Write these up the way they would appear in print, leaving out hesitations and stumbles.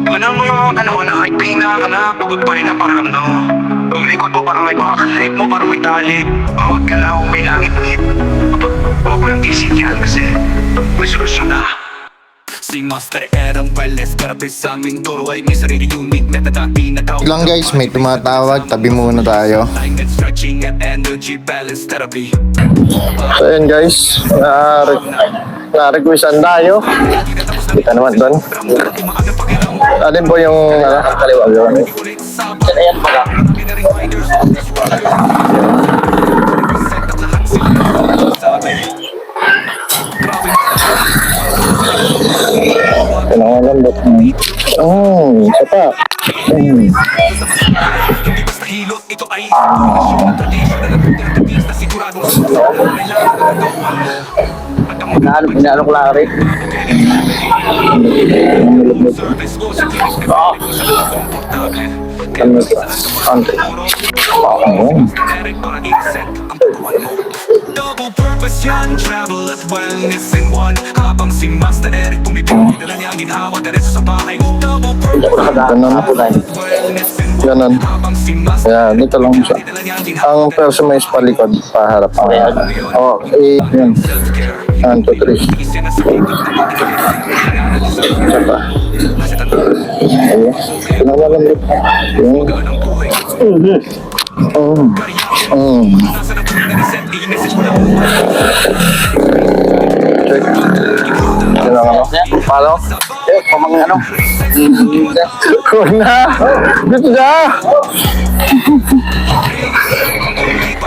Manang mga panahon na ay pinaka pagod pa rin ang pakiramdam mo. Lumikod mo parang may makakalip mo, parang may tali. Bawat galaw may langit-ngit. Huwag mo nang isip yan kasi may solusyon na. Si Master Erang Welles, grabe sa aming turo ay may sarili unit na tatati na tawag Lang guys, may tumatawag, tabi muna tayo. Stretching and energy balance therapy. So yun guys, na-requestan tayo. Kita naman doon. Alin po yung kaliwa doon? Ayan pala. Pinangalambot. Isa pa. Ito ay Inaano ko lang rin. Double purpose yan, travel at wellness in one. Habang si Master Eric pumipili, dala niya ang ginhawa diretso sa bahay mo. Double purpose wellness in one. Ganon. Habang si Master Yan, dito lang siya. Ang perso may palikod, paharap. Oo, yun. 1, 2, 3. Isa pa. Ayun. Pinangalambot. Yun. Check. Sino ano? Palo? Pamang ano? Kuna! Dito na!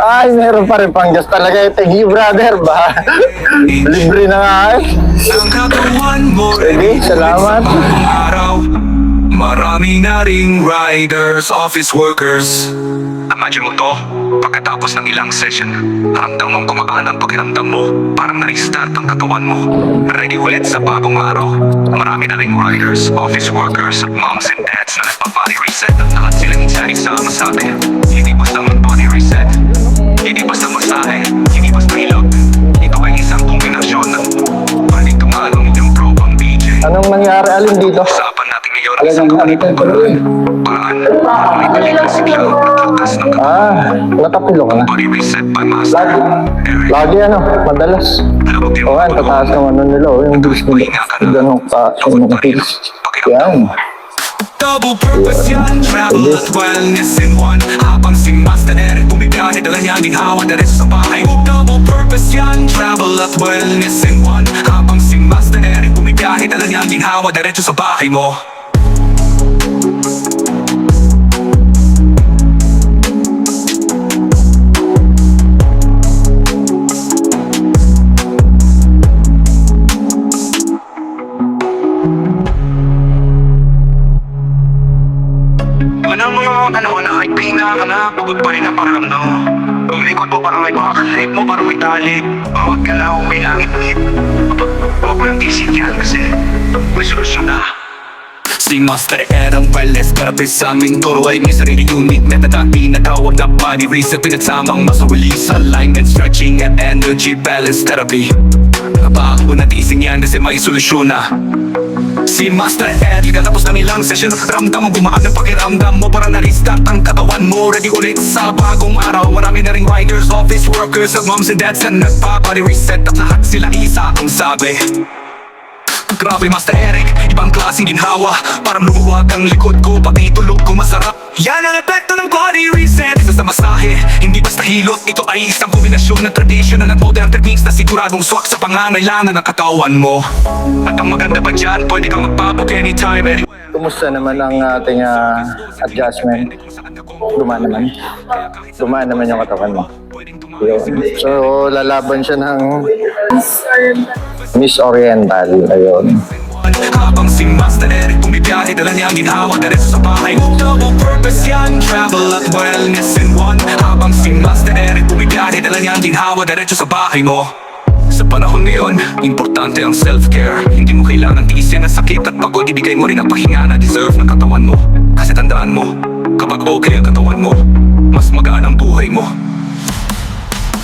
Ay, meron pa rin pang gas talaga. Thank you, brother. Ba? Libre na nga eh. Sige, salamat. Marami na ring riders, office workers. Imagine mo to, pagkatapos ng ilang session, ramdam mong gumaan ang pakiramdam mo. Parang na-restart ang katawan mo. Ready ulit sa bagong araw. Marami na ring riders, office workers, moms and dads na nagpa-body reset. At lahat silang isa-isama sa atin. Hindi basta mag-body reset, hindi basta masahe, hindi basta hilog. Ito ay isang kombinasyon ng pwedeng tumalong yung probang DJ. Anong nangyari alin dito? Usapan natin ngayon ang isang kanitong paraan para may balikan siya naglakas ng Natapilo ka na. body reset by Master Eric. Lagi ano, madalas. Oo nga, tataas ng ano nila, yung bilis nila. Ganun ka, yung mga hits. Yan. Double purpose yan, travel at wellness in one. Habang si Master Eric bumibiyahe, dala niya ang ginhawa diretso sa bahay mo. Double purpose yan, travel at wellness in one. Habang si Master Eric bumibiyahe, dala niya ang ginhawa diretso sa bahay mo. Manang mga panahon na ay pinaka pagod pa rin ang pakiramdam mo. Lumikod mo parang may makakalip mo, parang may tali. Bawat galaw may langit-ngit. Huwag mo nang isip yan kasi may solusyon na. Si Master Erang Welles, grabe sa aming turo ay may sarili unit na tatati na tawag na body reset. Pinagsamang masuwalis, alignment, stretching and energy balance therapy. Bago natising yan kasi may solusyon na. Si Master Eric, katapos ng ilang session, ramdam mo gumaan ang pakiramdam mo. Para na-restart ang katawan mo, ready ulit sa bagong araw. Marami na ring riders, office workers, at moms and dads na nagpa-body reset. At lahat sila isa ang sabi. Grabe Master Eric, ibang klaseng ginhawa. Parang lumuwag ang likod ko, pati tulog ko masarap. Yan ang epekto ng body reset. Isa sa masahe, hindi basta hilot. Ito ay isang kombinasyon ng traditional at modern techniques na siguradong swak sa pangangailangan ng katawan mo. At ang maganda pa dyan, pwede kang magpabook anytime, anywhere. Kumusta naman ang ating adjustment? Dumaan naman. Dumaan naman yung katawan mo. Yun. So, lalaban siya ng Miss Oriental. Ayun. Habang si Master Eric bumibiyahe, dala niya ang ginhawa diretso sa bahay mo. Double purpose yan, travel at wellness in one. Habang si Master Eric bumibiyahe, dala niya ang ginhawa diretso sa bahay mo. Sa panahon ngayon, importante ang self-care. Hindi mo kailangan tiisin ang sakit at pagod. Ibigay mo rin ang pahinga na deserve ng katawan mo. Kasi tandaan mo, kapag okay ang katawan mo, mas magaan ang buhay mo.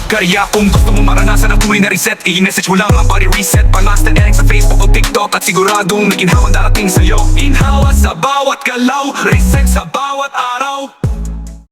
Kaya kung gusto mo maranasan ang buhay na reset, i-message mo lang ang body reset by Master Eric sa Facebook o TikTok. At siguradong may ginhawang darating sa'yo. Ginhawa sa sa bawat galaw, reset sa bawat